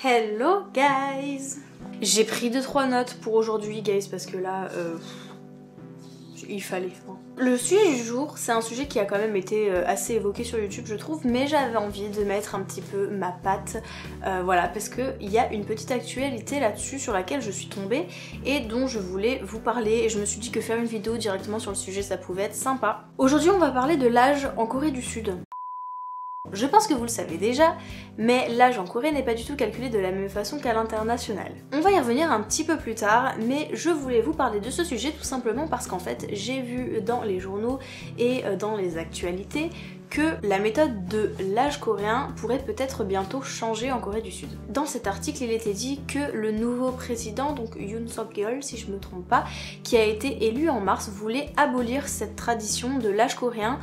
Hello guys! J'ai pris 2-3 notes pour aujourd'hui guys parce que là, il fallait. Le sujet du jour, c'est un sujet qui a quand même été assez évoqué sur YouTube je trouve, mais j'avais envie de mettre un petit peu ma patte, voilà, parce qu'il y a une petite actualité là-dessus sur laquelle je suis tombée et dont je voulais vous parler et je me suis dit que faire une vidéo directement sur le sujet ça pouvait être sympa. Aujourd'hui on va parler de l'âge en Corée du Sud. Je pense que vous le savez déjà, mais l'âge en Corée n'est pas du tout calculé de la même façon qu'à l'international. On va y revenir un petit peu plus tard, mais je voulais vous parler de ce sujet tout simplement parce qu'en fait j'ai vu dans les journaux et dans les actualités que la méthode de l'âge coréen pourrait peut-être bientôt changer en Corée du Sud. Dans cet article, il était dit que le nouveau président, donc Yoon Suk-yeol si je me trompe pas, qui a été élu en mars, voulait abolir cette tradition de l'âge coréen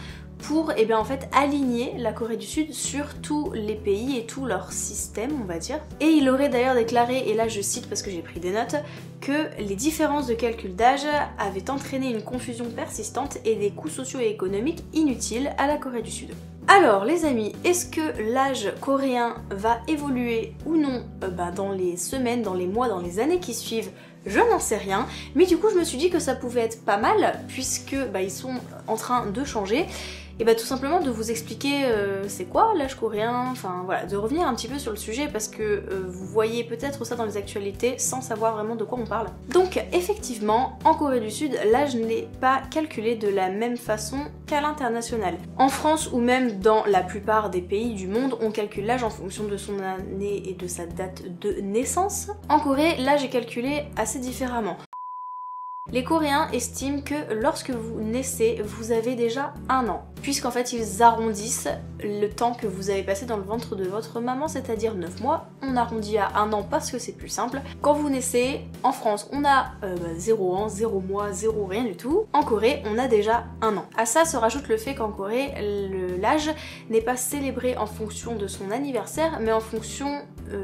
pour en fait aligner la Corée du Sud sur tous les pays et tout leur système on va dire. Et il aurait d'ailleurs déclaré, et là je cite parce que j'ai pris des notes, que les différences de calcul d'âge avaient entraîné une confusion persistante et des coûts sociaux et économiques inutiles à la Corée du Sud. Alors les amis, est-ce que l'âge coréen va évoluer ou non dans les semaines, dans les mois, dans les années qui suivent? Je n'en sais rien, mais du coup je me suis dit que ça pouvait être pas mal puisque ils sont en train de changer. Et tout simplement de vous expliquer c'est quoi l'âge coréen, enfin voilà, de revenir un petit peu sur le sujet parce que vous voyez peut-être ça dans les actualités sans savoir vraiment de quoi on parle. Donc effectivement, en Corée du Sud, l'âge n'est pas calculé de la même façon qu'à l'international. En France ou même dans la plupart des pays du monde, on calcule l'âge en fonction de son année et de sa date de naissance. En Corée, l'âge est calculé assez différemment. Les Coréens estiment que lorsque vous naissez, vous avez déjà 1 an, puisqu'en fait ils arrondissent le temps que vous avez passé dans le ventre de votre maman, c'est-à-dire 9 mois. On arrondit à 1 an parce que c'est plus simple. Quand vous naissez, en France, on a 0 ans, 0 mois, 0 rien du tout. En Corée, on a déjà 1 an. À ça se rajoute le fait qu'en Corée, l'âge n'est pas célébré en fonction de son anniversaire, mais en fonction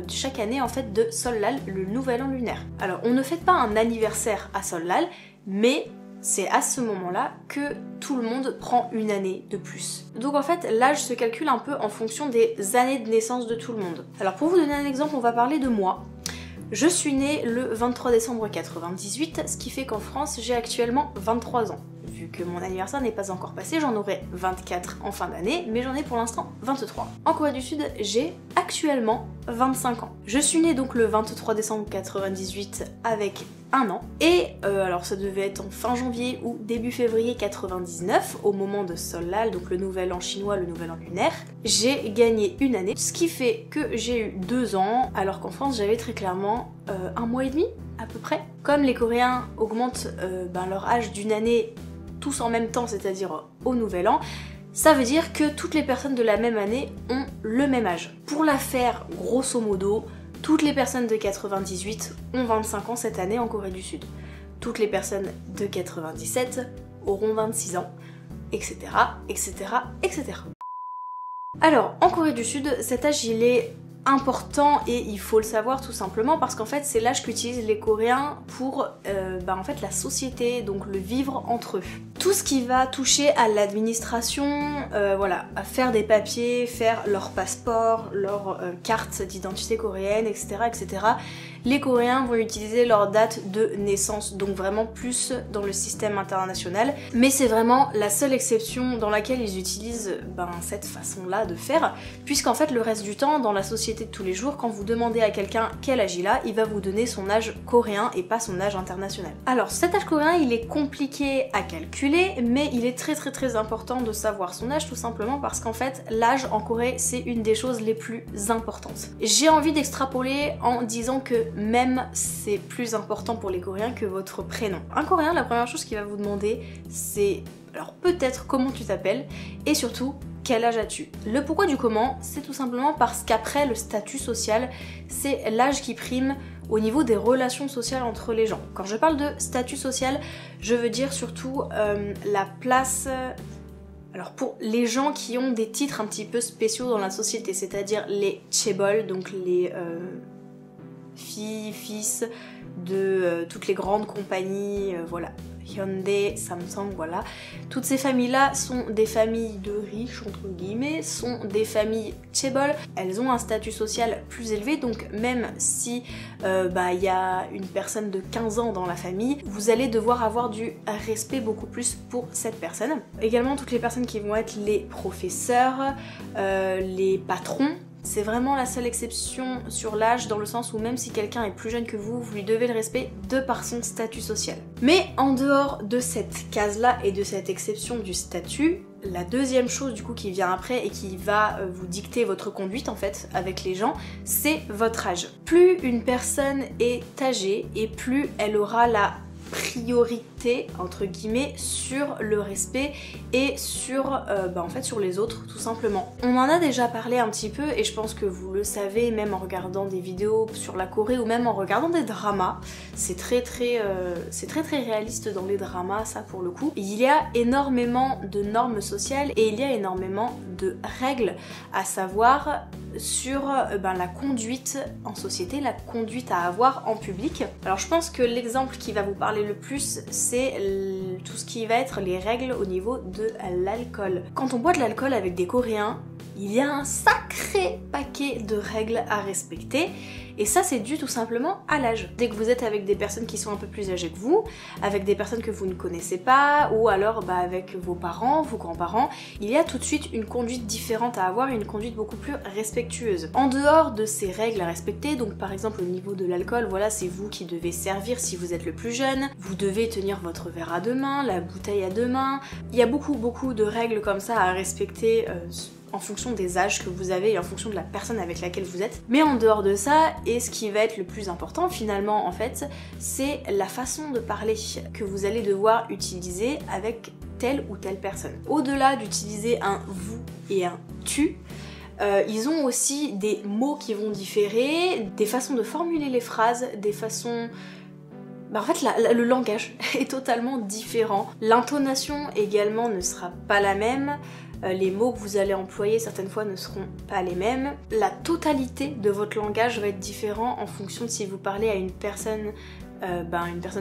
chaque année en fait de Seollal, le nouvel an lunaire. Alors on ne fête pas un anniversaire à Seollal, mais c'est à ce moment-là que tout le monde prend une année de plus. Donc en fait, l'âge se calcule un peu en fonction des années de naissance de tout le monde. Alors pour vous donner un exemple, on va parler de moi. Je suis née le 23 décembre 98, ce qui fait qu'en France, j'ai actuellement 23 ans. Vu que mon anniversaire n'est pas encore passé, j'en aurai 24 en fin d'année, mais j'en ai pour l'instant 23. En Corée du Sud, j'ai actuellement 25 ans. Je suis née donc le 23 décembre 98 avec 1 an, et alors ça devait être en fin janvier ou début février 99, au moment de Seollal, donc le nouvel an chinois, le nouvel an lunaire. J'ai gagné une année, ce qui fait que j'ai eu 2 ans, alors qu'en France j'avais très clairement 1 mois et demi à peu près. Comme les Coréens augmentent leur âge d'une année tous en même temps, c'est-à-dire au nouvel an, ça veut dire que toutes les personnes de la même année ont le même âge. Pour la faire grosso modo, toutes les personnes de 98 ont 25 ans cette année en Corée du Sud. Toutes les personnes de 97 auront 26 ans, etc., etc., etc. Alors, en Corée du Sud, cet âge il est important et il faut le savoir tout simplement parce qu'en fait c'est l'âge qu'utilisent les Coréens pour en fait la société, donc le vivre entre eux. Tout ce qui va toucher à l'administration, voilà, à faire des papiers, faire leur passeport, leur carte d'identité coréenne, etc., etc. Les Coréens vont utiliser leur date de naissance, donc vraiment plus dans le système international. Mais c'est vraiment la seule exception dans laquelle ils utilisent cette façon-là de faire, puisqu'en fait le reste du temps, dans la société de tous les jours, quand vous demandez à quelqu'un quel âge il a, il va vous donner son âge coréen et pas son âge international. Alors cet âge coréen, il est compliqué à calculer, mais il est très important de savoir son âge tout simplement parce qu'en fait l'âge en Corée c'est une des choses les plus importantes. J'ai envie d'extrapoler en disant que même c'est plus important pour les Coréens que votre prénom. Un Coréen, la première chose qu'il va vous demander c'est alors peut-être comment tu t'appelles et surtout quel âge as-tu? Le pourquoi du comment, c'est tout simplement parce qu'après le statut social, c'est l'âge qui prime au niveau des relations sociales entre les gens. Quand je parle de statut social, je veux dire surtout la place. Alors pour les gens qui ont des titres un petit peu spéciaux dans la société, c'est-à-dire les chaebol, donc les filles, fils de toutes les grandes compagnies, voilà, Hyundai, Samsung, voilà. Toutes ces familles-là sont des familles de riches, entre guillemets, sont des familles chaebol. Elles ont un statut social plus élevé, donc même si il y a une personne de 15 ans dans la famille, vous allez devoir avoir du respect beaucoup plus pour cette personne. Également, toutes les personnes qui vont être les professeurs, les patrons, c'est vraiment la seule exception sur l'âge, dans le sens où même si quelqu'un est plus jeune que vous, vous lui devez le respect de par son statut social. Mais en dehors de cette case-là et de cette exception du statut, la deuxième chose du coup qui vient après et qui va vous dicter votre conduite en fait avec les gens, c'est votre âge. Plus une personne est âgée et plus elle aura la priorité entre guillemets sur le respect et sur en fait sur les autres tout simplement. On en a déjà parlé un petit peu et je pense que vous le savez même en regardant des vidéos sur la Corée ou même en regardant des dramas. C'est très réaliste dans les dramas ça pour le coup. Il y a énormément de normes sociales et il y a énormément de règles à savoir sur la conduite en société, la conduite à avoir en public. Alors je pense que l'exemple qui va vous parler le plus, c'est tout ce qui va être les règles au niveau de l'alcool. Quand on boit de l'alcool avec des Coréens, il y a un sacré paquet de règles à respecter. Et ça c'est dû tout simplement à l'âge. Dès que vous êtes avec des personnes qui sont un peu plus âgées que vous, avec des personnes que vous ne connaissez pas, ou alors avec vos parents, vos grands-parents, il y a tout de suite une conduite différente à avoir, une conduite beaucoup plus respectueuse. En dehors de ces règles à respecter, donc par exemple au niveau de l'alcool, voilà c'est vous qui devez servir si vous êtes le plus jeune, vous devez tenir votre verre à deux mains, la bouteille à deux mains, il y a beaucoup de règles comme ça à respecter en fonction des âges que vous avez et en fonction de la personne avec laquelle vous êtes. Mais en dehors de ça, et ce qui va être le plus important finalement en fait, c'est la façon de parler que vous allez devoir utiliser avec telle ou telle personne. Au-delà d'utiliser un vous et un tu, ils ont aussi des mots qui vont différer, des façons de formuler les phrases, des façons... en fait, le langage est totalement différent. L'intonation également ne sera pas la même. Les mots que vous allez employer certaines fois ne seront pas les mêmes. La totalité de votre langage va être différent en fonction de si vous parlez à une personne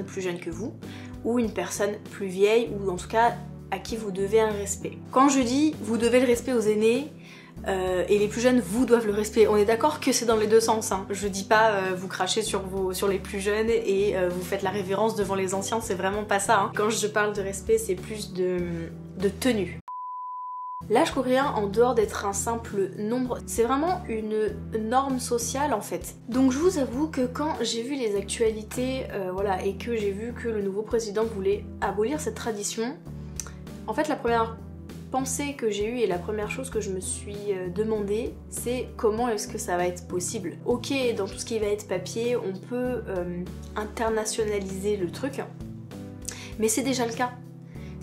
plus jeune que vous ou une personne plus vieille ou en tout cas à qui vous devez un respect. Quand je dis vous devez le respect aux aînés, et les plus jeunes vous doivent le respect. On est d'accord que c'est dans les deux sens, hein. Je dis pas vous crachez sur les plus jeunes et vous faites la révérence devant les anciens, c'est vraiment pas ça, hein. Quand je parle de respect, c'est plus de tenue. L'âge coréen, en dehors d'être un simple nombre, c'est vraiment une norme sociale en fait. Donc je vous avoue que quand j'ai vu les actualités, et que j'ai vu que le nouveau président voulait abolir cette tradition, en fait la première pensée que j'ai eue et la première chose que je me suis demandé, c'est comment est-ce que ça va être possible. Ok, dans tout ce qui va être papier, on peut internationaliser le truc, mais c'est déjà le cas.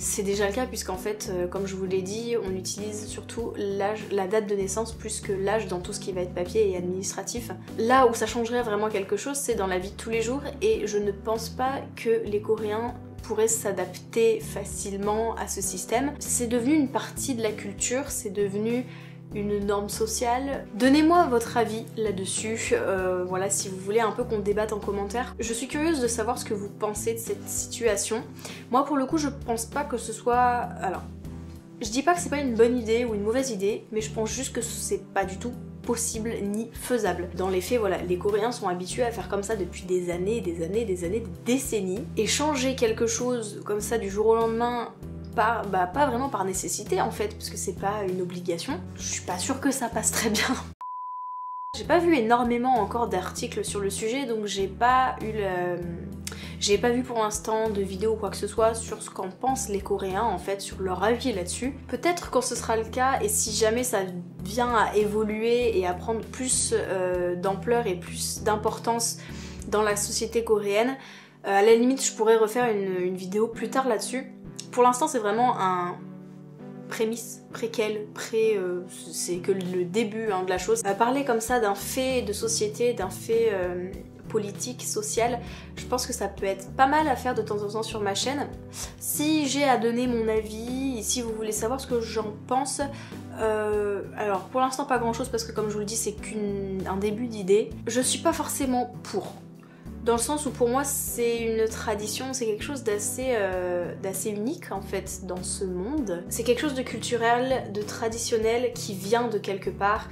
C'est déjà le cas puisqu'en fait, comme je vous l'ai dit, on utilise surtout l'âge, la date de naissance plus que l'âge dans tout ce qui va être papier et administratif. Là où ça changerait vraiment quelque chose, c'est dans la vie de tous les jours et je ne pense pas que les Coréens pourraient s'adapter facilement à ce système. C'est devenu une partie de la culture, c'est devenu une norme sociale. Donnez-moi votre avis là-dessus, si vous voulez un peu qu'on débatte en commentaire. Je suis curieuse de savoir ce que vous pensez de cette situation. Moi pour le coup je pense pas que ce soit... Alors, je dis pas que c'est pas une bonne idée ou une mauvaise idée, mais je pense juste que c'est pas du tout possible ni faisable. Dans les faits, les Coréens sont habitués à faire comme ça depuis des années, des décennies, et changer quelque chose comme ça du jour au lendemain, pas vraiment par nécessité en fait, parce que c'est pas une obligation, je suis pas sûre que ça passe très bien. J'ai pas vu énormément encore d'articles sur le sujet, donc j'ai pas vu pour l'instant de vidéo ou quoi que ce soit sur ce qu'en pensent les Coréens en fait, sur leur avis là-dessus. Peut-être quand ce sera le cas et si jamais ça vient à évoluer et à prendre plus d'ampleur et plus d'importance dans la société coréenne, à la limite je pourrais refaire une vidéo plus tard là-dessus. Pour l'instant c'est vraiment un préquel, c'est que le début de la chose. Parler comme ça d'un fait de société, d'un fait politique, social, je pense que ça peut être pas mal à faire de temps en temps sur ma chaîne. Si j'ai à donner mon avis, et si vous voulez savoir ce que j'en pense, alors pour l'instant pas grand chose parce que comme je vous le dis c'est qu'un début d'idée. Je suis pas forcément pour. dans le sens où pour moi c'est une tradition, c'est quelque chose d'assez unique en fait dans ce monde. C'est quelque chose de culturel, de traditionnel qui vient de quelque part.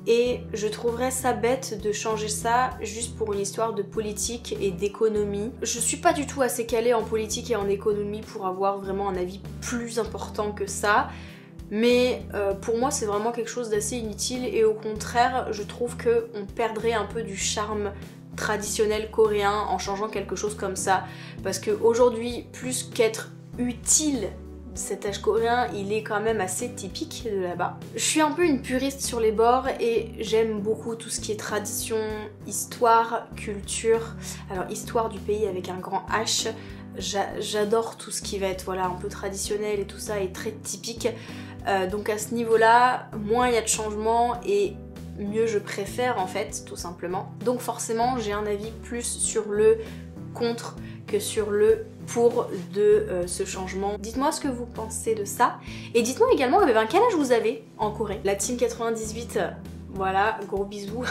Et je trouverais ça bête de changer ça juste pour une histoire de politique et d'économie. Je suis pas du tout assez calée en politique et en économie pour avoir vraiment un avis plus important que ça. Mais pour moi c'est vraiment quelque chose d'assez inutile et au contraire je trouve qu'on perdrait un peu du charme traditionnel coréen en changeant quelque chose comme ça. Parce qu'aujourd'hui, plus qu'être utile, cet âge coréen, il est quand même assez typique de là-bas. Je suis un peu une puriste sur les bords et j'aime beaucoup tout ce qui est tradition, histoire, culture. Alors histoire du pays avec un grand H, j'adore tout ce qui va être voilà, un peu traditionnel et tout ça et très typique. Donc à ce niveau-là, moins il y a de changements et mieux je préfère en fait, tout simplement. Donc forcément, j'ai un avis plus sur le contre que sur le pour de ce changement. Dites-moi ce que vous pensez de ça. Et dites-moi également, quel âge vous avez en Corée. La team 98, voilà, gros bisous.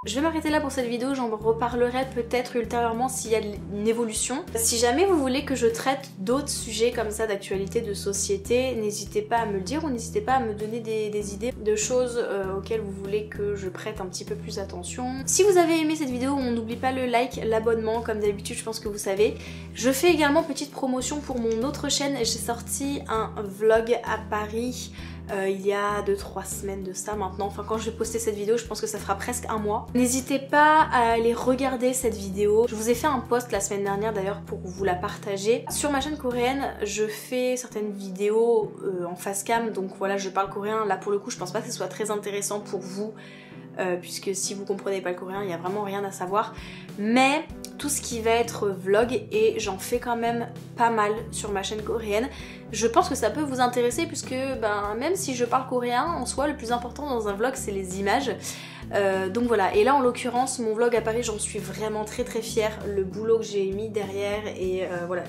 Je vais m'arrêter là pour cette vidéo, j'en reparlerai peut-être ultérieurement s'il y a une évolution. Si jamais vous voulez que je traite d'autres sujets comme ça d'actualité, de société, n'hésitez pas à me le dire ou n'hésitez pas à me donner des idées de choses auxquelles vous voulez que je prête un petit peu plus attention. Si vous avez aimé cette vidéo, on n'oublie pas le like, l'abonnement, comme d'habitude je pense que vous savez. Je fais également petite promotion pour mon autre chaîne, j'ai sorti un vlog à Paris il y a 2-3 semaines de ça maintenant, enfin quand je vais poster cette vidéo je pense que ça fera presque un mois. N'hésitez pas à aller regarder cette vidéo, je vous ai fait un post la semaine dernière d'ailleurs pour vous la partager. Sur ma chaîne coréenne je fais certaines vidéos en face cam, donc voilà je parle coréen, là pour le coup je pense pas que ce soit très intéressant pour vous puisque si vous comprenez pas le coréen il y a vraiment rien à savoir, mais tout ce qui va être vlog, et j'en fais quand même pas mal sur ma chaîne coréenne, je pense que ça peut vous intéresser puisque même si je parle coréen en soi, le plus important dans un vlog c'est les images. Donc voilà, et là en l'occurrence mon vlog à Paris, j'en suis vraiment très fière, le boulot que j'ai mis derrière et voilà,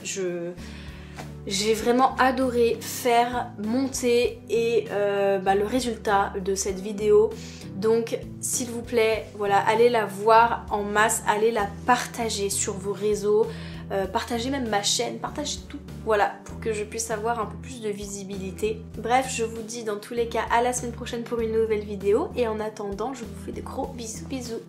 j'ai vraiment adoré faire, monter et le résultat de cette vidéo. Donc s'il vous plaît, voilà, allez la voir en masse, allez la partager sur vos réseaux, partagez même ma chaîne, partagez tout, voilà, pour que je puisse avoir un peu plus de visibilité. Bref, je vous dis dans tous les cas à la semaine prochaine pour une nouvelle vidéo et en attendant, je vous fais de gros bisous.